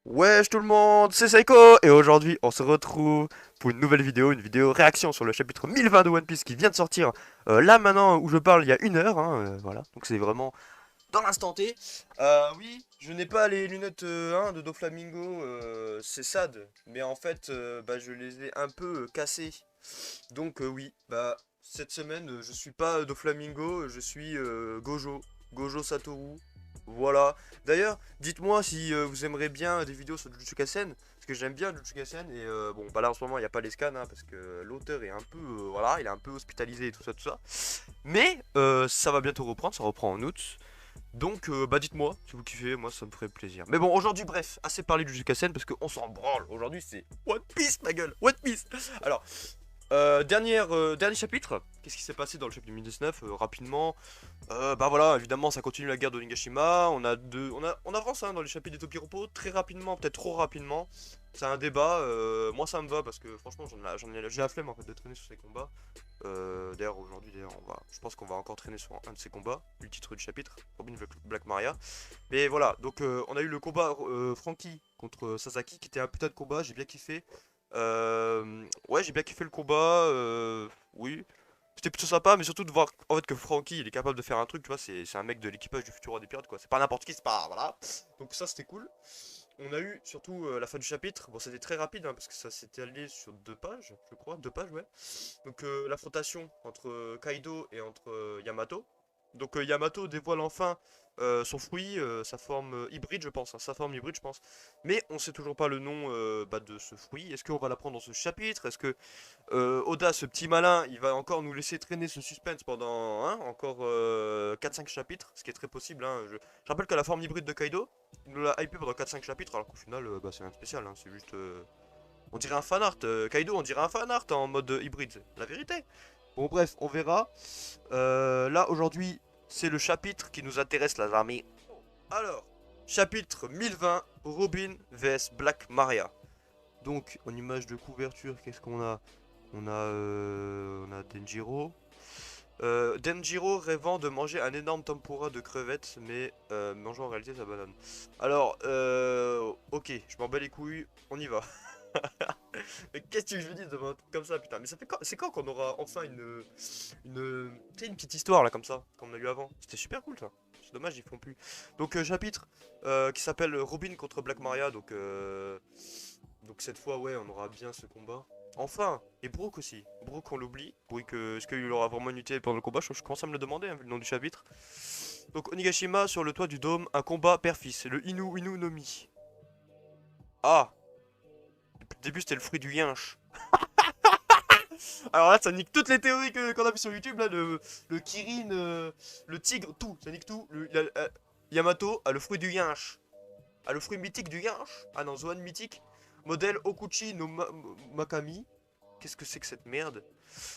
Wesh tout le monde, c'est Seiko et aujourd'hui on se retrouve pour une nouvelle vidéo, une vidéo réaction sur le chapitre 1020 de One Piece qui vient de sortir là maintenant où je parle il y a une heure, hein, voilà, donc c'est vraiment dans l'instant T. Oui, je n'ai pas les lunettes de Doflamingo, c'est sad, mais en fait bah, je les ai un peu cassées, donc oui, bah cette semaine je suis pas Doflamingo, je suis Gojo Satoru, voilà. D'ailleurs, dites-moi si vous aimeriez bien des vidéos sur Jujutsu Kaisen, parce que j'aime bien Jujutsu Kaisen, et bon, bah là en ce moment il n'y a pas les scans, hein, parce que l'auteur est un peu, voilà, il est un peu hospitalisé et tout ça, tout ça. Mais ça va bientôt reprendre, ça reprend en août. Donc, bah dites-moi si vous kiffez, moi ça me ferait plaisir. Mais bon, aujourd'hui, bref, assez parlé de Jujutsu Kaisen, parce qu'on s'en branle. Aujourd'hui, c'est One Piece, ma gueule, One Piece. Alors, dernier chapitre. Qu'est-ce qui s'est passé dans le chapitre 2019 rapidement. Bah voilà, évidemment, ça continue la guerre de Nigashima. On avance hein, dans les chapitres des Tokiropo très rapidement, peut-être trop rapidement. C'est un débat. Moi, ça me va parce que franchement, j'ai la flemme en fait de traîner sur ces combats. D'ailleurs, aujourd'hui, je pense qu'on va encore traîner sur un de ces combats, le titre du chapitre, Robin Black Maria. Mais voilà, donc on a eu le combat Franky contre Sasaki qui était un putain de combat. J'ai bien kiffé. Ouais, j'ai bien kiffé le combat. Oui, c'était plutôt sympa, mais surtout de voir en fait que Franky il est capable de faire un truc, tu vois, c'est un mec de l'équipage du futur roi des pirates quoi. C'est pas n'importe qui, c'est pas voilà. Donc ça c'était cool. On a eu surtout la fin du chapitre. Bon, c'était très rapide hein, parce que ça s'était allé sur 2 pages, je crois, 2 pages, ouais. Donc l'affrontation entre Kaido et entre Yamato. Donc Yamato dévoile enfin son fruit, sa forme hybride, je pense, hein, sa forme hybride, je pense. Mais on sait toujours pas le nom bah, de ce fruit. Est-ce qu'on va l'apprendre dans ce chapitre? Est-ce que Oda, ce petit malin, il va encore nous laisser traîner ce suspense pendant hein, encore 4-5 chapitres, ce qui est très possible. Hein. Je rappelle que la forme hybride de Kaido, il nous l'a hypé pendant 4-5 chapitres, alors qu'au final, bah, c'est rien de spécial. Hein. C'est juste. On dirait un fanart. Kaido, on dirait un fanart en mode hybride. La vérité. Bon, bref, on verra. Là, aujourd'hui, c'est le chapitre qui nous intéresse, les amis. Alors, chapitre 1020, Robin vs Black Maria. Donc, en image de couverture, qu'est-ce qu'on a? On a Denjiro. Denjiro rêvant de manger un énorme tempura de crevettes, mais mangeant en réalité sa banane. Alors, ok, je m'en bats les couilles, on y va. Mais qu'est-ce que je veux dire de un truc comme ça, putain? Mais ça fait quand, c'est quand qu'on aura enfin tu sais, une petite histoire là comme ça, comme on a eu avant. C'était super cool ça. C'est dommage, ils font plus. Donc chapitre qui s'appelle Robin contre Black Maria. Donc cette fois, ouais, on aura bien ce combat. Enfin, et Brook aussi. Brook, on l'oublie. Oui, est-ce qu'il aura vraiment une utilité pendant le combat? Je commence à me le demander, hein, vu le nom du chapitre. Donc Onigashima sur le toit du dôme, un combat père-fils. Le Inu Inu no Mi. Ah, depuis le début c'était le fruit du yinche. Alors là, ça nique toutes les théories qu'on a vues sur YouTube, là, le Kirin, le tigre, tout, ça nique tout. Yamato a le fruit du yinche. A le fruit mythique du yinche. Ah non, Zoan mythique. Modèle Okuchi no Makami. Qu'est-ce que c'est que cette merde?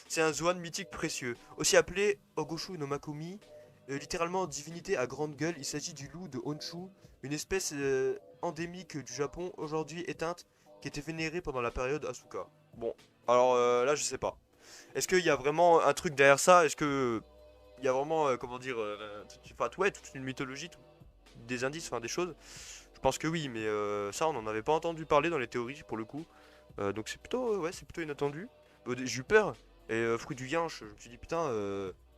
C'est un Zoan mythique précieux. Aussi appelé Ogoshu no Makumi, littéralement divinité à grande gueule. Il s'agit du loup de Honshu, une espèce endémique du Japon, aujourd'hui éteinte, qui était vénérée pendant la période Asuka. Bon, alors là, je sais pas. Est-ce qu'il y a vraiment un truc derrière ça? Est-ce que il y a vraiment, comment dire, enfin, ouais, toute une mythologie, des indices, enfin des choses? Je pense que oui, mais ça, on n'en avait pas entendu parler dans les théories pour le coup. Donc c'est plutôt, ouais, c'est plutôt inattendu. J'ai eu peur. Et fruit du yinche, je me suis dit putain,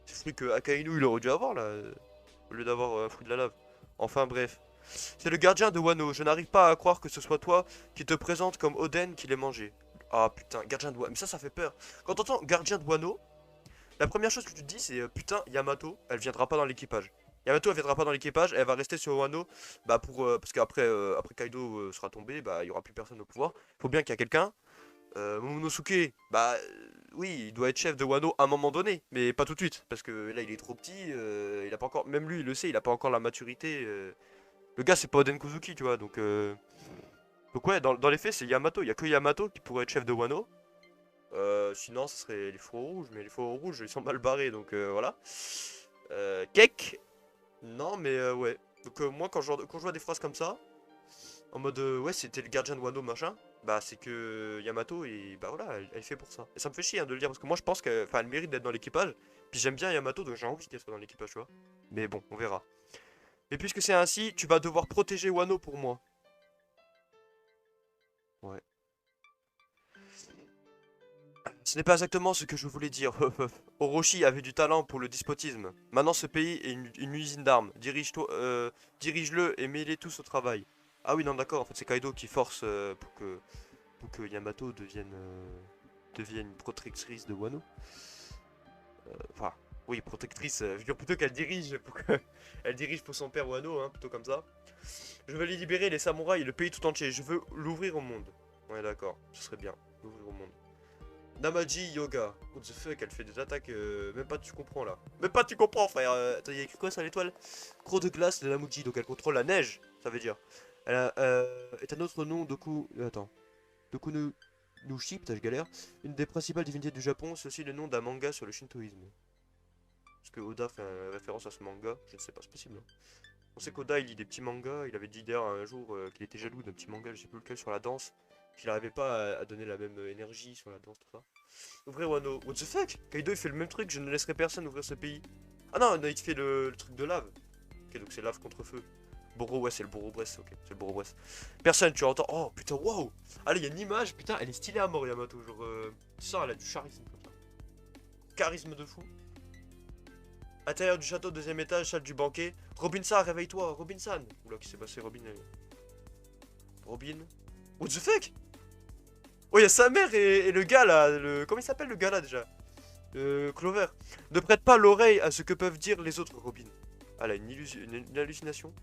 c'est le fruit que Akainu il aurait dû avoir là, au lieu d'avoir fruit de la lave. Enfin bref. C'est le gardien de Wano. Je n'arrive pas à croire que ce soit toi qui te présente comme Oden qui l'ait mangé. Ah putain, gardien de Wano. Mais ça fait peur. Quand t'entends gardien de Wano, la première chose que tu te dis c'est putain, Yamato, elle viendra pas dans l'équipage. Yamato elle viendra pas dans l'équipage, elle va rester sur Wano bah pour parce qu'après après Kaido sera tombé, bah il y aura plus personne au pouvoir. Faut bien qu'il y a quelqu'un. Momonosuke, bah oui, il doit être chef de Wano à un moment donné, mais pas tout de suite parce que là il est trop petit, il a pas encore même lui il le sait, il a pas encore la maturité le gars c'est pas Oden Kozuki, tu vois. Donc ouais, dans les faits c'est Yamato, il y a que Yamato qui pourrait être chef de Wano. Sinon, ce serait les fourreaux rouges, mais les fourreaux rouges, ils sont mal barrés, donc voilà. Kek. Non, mais ouais. Donc moi, quand je vois des phrases comme ça, en mode ouais, c'était le gardien de Wano, machin, bah c'est que Yamato, et bah voilà, elle est fait pour ça. Et ça me fait chier hein, de le dire, parce que moi je pense qu'elle elle mérite d'être dans l'équipage. Puis j'aime bien Yamato, donc j'ai envie qu'elle soit dans l'équipage, tu vois. Mais bon, on verra. Mais puisque c'est ainsi, tu vas devoir protéger Wano pour moi. Ce n'est pas exactement ce que je voulais dire. Orochi avait du talent pour le despotisme. Maintenant, ce pays est une usine d'armes. Dirige-le et mets-les tous au travail. Ah oui, non, d'accord. En fait, c'est Kaido qui force pour que Yamato devienne protectrice de Wano. Enfin, oui, protectrice. Je veux dire plutôt qu'elle dirige elle dirige pour son père Wano, hein, plutôt comme ça. Je veux les libérer, les samouraïs et le pays tout entier. Je veux l'ouvrir au monde. Ouais, d'accord. Ce serait bien. L'ouvrir au monde. Namaji Yoga. What the fuck, elle fait des attaques, même pas tu comprends là. Même pas tu comprends frère. Attends, il y a écrit quoi sur l'étoile? Croc de glace de Namuji, donc elle contrôle la neige, ça veut dire. Elle est un autre nom, Doku... Attends. Doku no Nushi, putain je galère. Une des principales divinités du Japon, c'est aussi le nom d'un manga sur le shintoïsme. Est-ce que Oda fait référence à ce manga? Je ne sais pas, c'est possible. On sait qu'Oda il lit des petits mangas, il avait dit d'ailleurs un jour qu'il était jaloux d'un petit manga, je sais plus lequel, sur la danse. Qu'il n'arrivait pas à donner la même énergie sur la danse, tout ça. Ouvrir Wano. What the fuck? Kaido il fait le même truc, je ne laisserai personne ouvrir ce pays. Ah non, il fait le truc de lave. Ok, donc c'est lave contre feu. Boro, ouais, c'est le Boro-Bress, ok, c'est le Boro-Bress. Personne, tu entends. Oh putain, waouh! Allez, il y a une image, putain, elle est stylée à mort, Yamato. Genre, tu sens, elle a du charisme comme ça. Charisme de fou. Intérieur du château, deuxième étage, salle du banquet. Robin-san, réveille-toi, Robin-san. Oula, qui s'est passé, Robin? Robin? What the fuck? Oh, il y a sa mère et le gars là. Comment il s'appelle le gars là déjà? Clover. Ne prête pas l'oreille à ce que peuvent dire les autres, Robin. Ah, elle a une hallucination?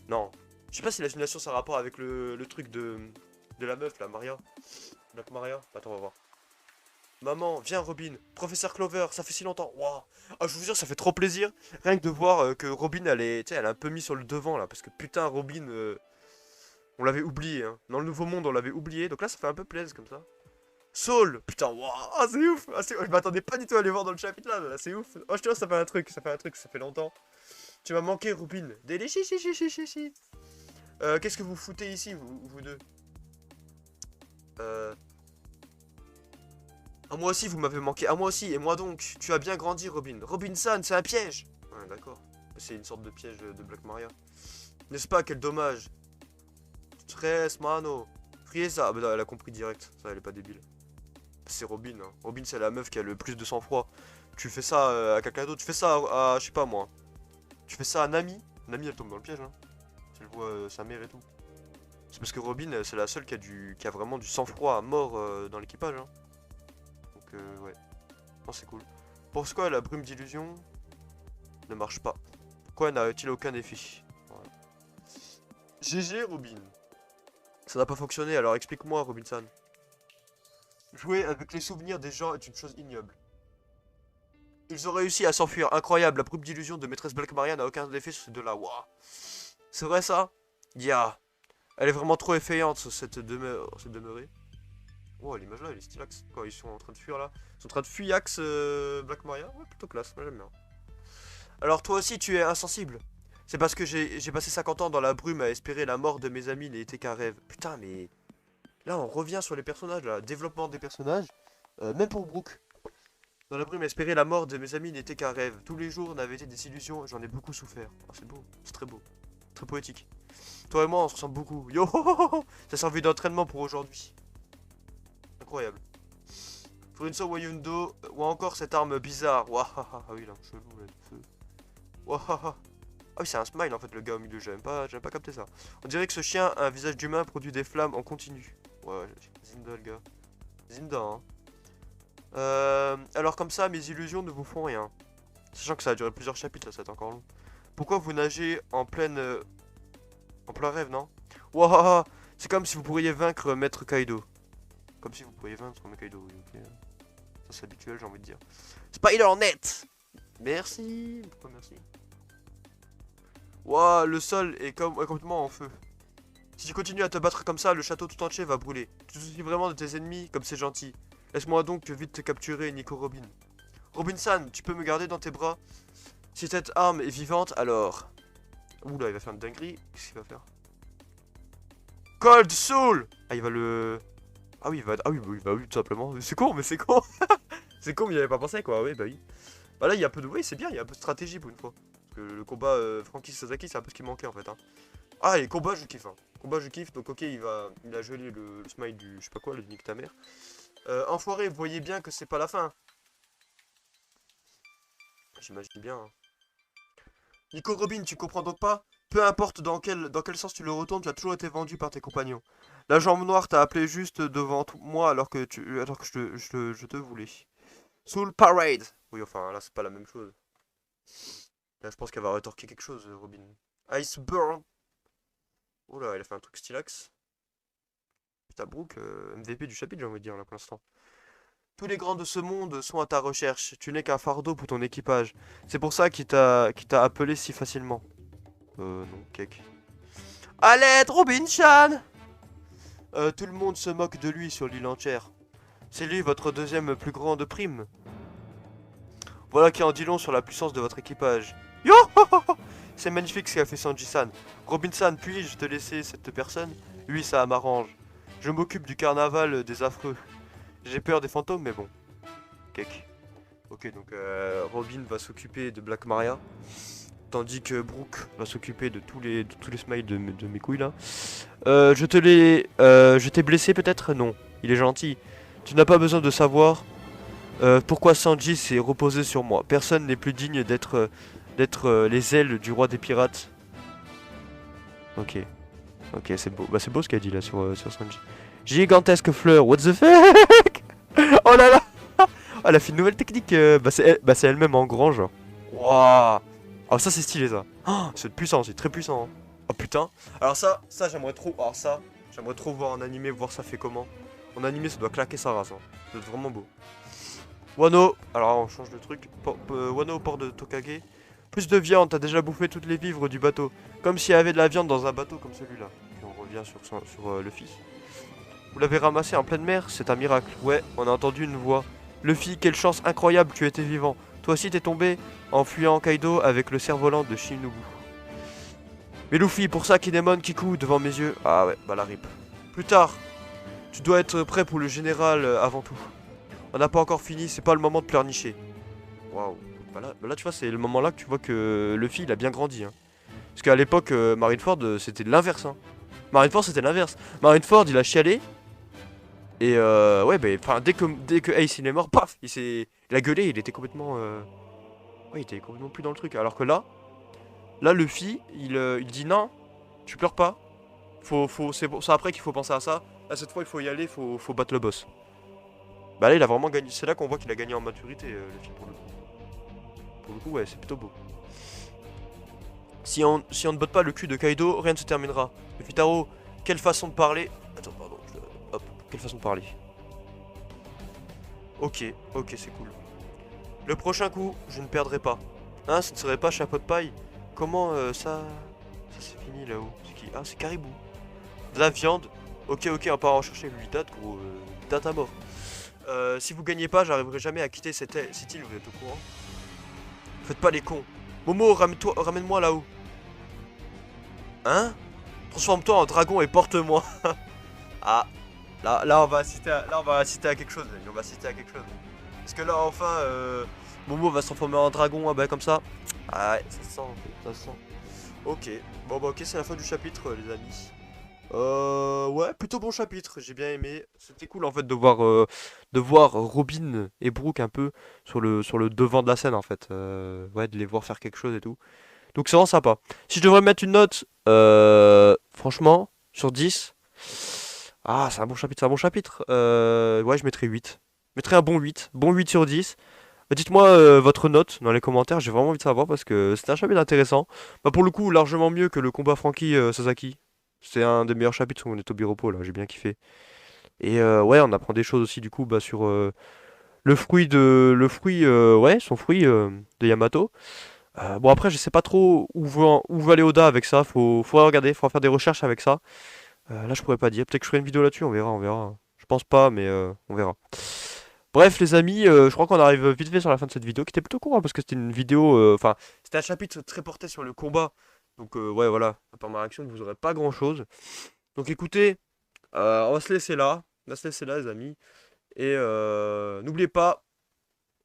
Non. Je sais pas si l'hallucination ça a rapport avec le truc de la meuf là, Maria. Black Maria. Attends, on va voir. Maman, viens Robin. Professeur Clover, ça fait si longtemps. Waouh. Ah, je vous jure, ça fait trop plaisir. Rien que de voir que Robin, elle est un peu mis sur le devant là. Parce que putain, Robin, on l'avait oublié. Hein. Dans le nouveau monde, on l'avait oublié. Donc là, ça fait un peu plaisir comme ça. Saul, putain, waouh, ah, c'est ouf. Ah, je m'attendais pas du tout à aller voir dans le chapitre là, c'est ouf. Oh, je te jure, ça fait un truc, ça fait longtemps. Tu m'as manqué, Robin. Chichi. Qu'est-ce que vous foutez ici, vous deux? Ah, moi aussi, vous m'avez manqué. Ah, moi aussi, et moi donc. Tu as bien grandi, Robin. Robinson, c'est un piège. Ouais, d'accord. C'est une sorte de piège de Black Maria. N'est-ce pas, quel dommage. Stress, mano. Frieza. Ah, bah, elle a compris direct. Ça, elle est pas débile. C'est Robin. Hein. Robin, c'est la meuf qui a le plus de sang-froid. Tu fais ça à quelqu'un d'autre. Tu fais ça à je sais pas moi. Tu fais ça à Nami. Nami, elle tombe dans le piège. Hein. Si elle voit sa mère et tout. C'est parce que Robin, c'est la seule qui a vraiment du sang-froid à mort dans l'équipage. Hein. Donc, ouais. Non, c'est cool. Pourquoi la brume d'illusion ne marche pas? Pourquoi n'a-t-il aucun effet? Voilà. GG, Robin. Ça n'a pas fonctionné, alors explique-moi, Robinson. Jouer avec les souvenirs des gens est une chose ignoble. Ils ont réussi à s'enfuir. Incroyable, la brume d'illusion de maîtresse Black Maria n'a aucun effet sur ces deux-là. Waouh. C'est vrai ça? Ya. Elle est vraiment trop effrayante, cette demeurée. Oh, l'image là, elle est stylax. Quand ils sont en train de fuir là. Ils sont en train de fuir Axe Black Maria. Ouais, plutôt classe, moi j'aime bien. Alors toi aussi, tu es insensible. C'est parce que j'ai passé 50 ans dans la brume à espérer la mort de mes amis n'était qu'un rêve. Putain, mais... Là, on revient sur les personnages, là. Développement des personnages. Même pour Brooke. Dans la brume, espérer la mort de mes amis n'était qu'un rêve. Tous les jours n'avaient été des illusions, j'en ai beaucoup souffert. Oh, c'est beau, c'est très beau. Très poétique. Toi et moi, on se ressemble beaucoup. Yo, ça servi d'entraînement pour aujourd'hui. Incroyable. Furinso Wayundo, ou encore cette arme bizarre. Wahaha, ah oui, là, chelou, là, du feu. Wahaha. Ah oui, c'est un smile en fait, le gars au milieu, j'aime pas capté ça. On dirait que ce chien a un visage d'humain, produit des flammes en continu. Ouais, Zinda, le gars. Zinda, hein. Alors comme ça, mes illusions ne vous font rien. Sachant que ça a duré plusieurs chapitres, là, ça va être encore long. Pourquoi vous nagez en plein rêve, non? Waouh, c'est comme si vous pourriez vaincre Maître Kaido. Comme si vous pourriez vaincre Maître Kaido, oui, ok. Ça c'est habituel, j'ai envie de dire. Spider-Net. Merci. Pourquoi merci? Waouh, le sol est complètement en feu. Si tu continues à te battre comme ça, le château tout entier va brûler. Tu te soucies vraiment de tes ennemis, comme c'est gentil. Laisse-moi donc vite te capturer, Nico Robin. Robinson, tu peux me garder dans tes bras? Si cette arme est vivante, alors... Oula, il va faire une dinguerie. Qu'est-ce qu'il va faire? Cold Soul. Ah, il va le... Ah oui, oui, tout simplement. C'est con, mais c'est con. C'est con, mais il avait pas pensé, quoi. Oui, bah oui. Bah là, il y a un peu de... Oui, c'est bien, il y a un peu de stratégie pour une fois. Parce que le combat Franky Sasaki, c'est un peu ce qui manquait, en fait. Hein. Ah, les combats, je kiffe. Hein. Combat, je kiffe. Donc, ok, il a gelé le smile du... Je sais pas quoi, le nique ta mère. Enfoiré, vous voyez bien que c'est pas la fin. J'imagine bien. Hein. Nico Robin, tu comprends donc pas? Peu importe dans quel sens tu le retournes, tu as toujours été vendu par tes compagnons. La jambe noire t'a appelé juste devant moi alors que je te voulais. Soul Parade. Oui, enfin, là, c'est pas la même chose. Là, je pense qu'elle va rétorquer quelque chose, Robin. Iceburn. Oh là, elle a fait un truc stylax. Putain, Brooke, MVP du chapitre, j'ai envie de dire, là, pour l'instant. Tous les grands de ce monde sont à ta recherche. Tu n'es qu'un fardeau pour ton équipage. C'est pour ça qu'il t'a appelé si facilement. Non, cake. À l'aide, Robin-chan. Tout le monde se moque de lui sur l'île entière. C'est lui votre deuxième plus grande prime. Voilà qui en dit long sur la puissance de votre équipage. Yo. C'est magnifique ce qu'a fait Sanji-san. Robin-san, puis-je te laisser cette personne? Oui, ça m'arrange. Je m'occupe du carnaval des affreux. J'ai peur des fantômes, mais bon. Cake. Ok, donc Robin va s'occuper de Black Maria. Tandis que Brooke va s'occuper de tous les smiles de mes couilles là. Je t'ai blessé peut-être? Non. Il est gentil. Tu n'as pas besoin de savoir pourquoi Sanji s'est reposé sur moi. Personne n'est plus digne d'être les ailes du roi des pirates. Ok. Ok, c'est beau. Bah c'est beau ce qu'elle dit là sur Sanji. Gigantesque fleur, what the fuck. Oh là là. Elle a fait une nouvelle technique. C'est elle-même en grand genre. Waouh. Oh ça c'est stylé ça. Oh, c'est puissant, c'est très puissant. Hein. Oh putain. Alors ça j'aimerais trop. Alors ça, j'aimerais trop voir en animé, voir ça fait comment. En animé ça doit claquer sa race. Hein. Ça doit être vraiment beau. Wano. Alors on change de truc. Wano au port de Tokage. Plus de viande, t'as déjà bouffé toutes les vivres du bateau. Comme s'il y avait de la viande dans un bateau comme celui-là. Puis on revient sur Luffy. Vous l'avez ramassé en pleine mer, c'est un miracle. Ouais, on a entendu une voix. Luffy, quelle chance incroyable, tu étais vivant. Toi aussi t'es tombé en fuyant Kaido avec le cerf-volant de Shinobu. Mais Luffy, pour ça Kinemon Kiku devant mes yeux. Ah ouais, bah la rip. Plus tard, tu dois être prêt pour le général avant tout. On n'a pas encore fini, c'est pas le moment de pleurnicher. Waouh. Bah là, tu vois, c'est le moment là que tu vois que Luffy il a bien grandi. Hein. Parce qu'à l'époque, Marineford c'était l'inverse. Hein. Marineford c'était l'inverse. Marineford il a chialé. Et ouais, bah, enfin, dès que Ace il est mort, paf, il a gueulé, il était complètement, ouais, il était complètement plus dans le truc. Alors que là, Luffy, il dit non, tu pleures pas. C'est après qu'il faut penser à ça. Là, cette fois, il faut y aller, faut battre le boss. Bah là, il a vraiment gagné. C'est là qu'on voit qu'il a gagné en maturité, Luffy pour le coup. Pour le coup, ouais, c'est plutôt beau. Si on ne botte pas le cul de Kaido, rien ne se terminera. Luffy Taro, quelle façon de parler. Attends, pardon. Hop, quelle façon de parler. Ok, ok, c'est cool. Le prochain coup, je ne perdrai pas. Hein, ce ne serait pas chapeau de paille? Comment ça... Ça c'est fini là-haut. C'est qui? Ah, c'est Caribou. De la viande. Ok, ok, on va pas en chercher 8 dates, gros. Date à mort. Si vous gagnez pas, j'arriverai jamais à quitter cette île, vous êtes au courant? Faites pas les cons. Momo, ramène-moi là-haut. Hein? Transforme-toi en dragon et porte-moi. Ah, là, on va assister à quelque chose, les amis. On va assister à quelque chose. Parce que là, enfin, Momo va se transformer en dragon, ah bah comme ça. Ah ouais, ça se sent, ça se sent. Ok, bon bah ok, c'est la fin du chapitre, les amis. Ouais, plutôt bon chapitre, j'ai bien aimé. C'était cool en fait de voir Robin et Brooke un peu sur le devant de la scène en fait. Ouais, de les voir faire quelque chose et tout. Donc c'est vraiment sympa. Si je devrais mettre une note, franchement, sur 10, ah, c'est un bon chapitre, c'est un bon chapitre. Ouais, je mettrais 8. Je mettrais un bon 8. Bon 8 sur 10. Dites-moi votre note dans les commentaires, j'ai vraiment envie de savoir parce que c'était un chapitre intéressant. Bah, pour le coup, largement mieux que le combat Franky Sasaki. C'est un des meilleurs chapitres où on est au Biropo là, j'ai bien kiffé. Et ouais, on apprend des choses aussi du coup bah, sur ouais, son fruit de Yamato. Bon après, je sais pas trop où va aller Oda avec ça, faut regarder, faut faire des recherches avec ça. Là, je pourrais pas dire. Peut-être que je ferai une vidéo là-dessus, on verra, on verra. Je pense pas, mais on verra. Bref, les amis, je crois qu'on arrive vite fait sur la fin de cette vidéo, qui était plutôt courte, parce que c'était une vidéo. Enfin, c'était un chapitre très porté sur le combat. Donc, ouais, voilà. À part ma réaction, vous aurez pas grand-chose. Donc, écoutez, on va se laisser là. On va se laisser là, les amis. Et n'oubliez pas,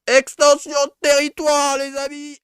extension de territoire, les amis!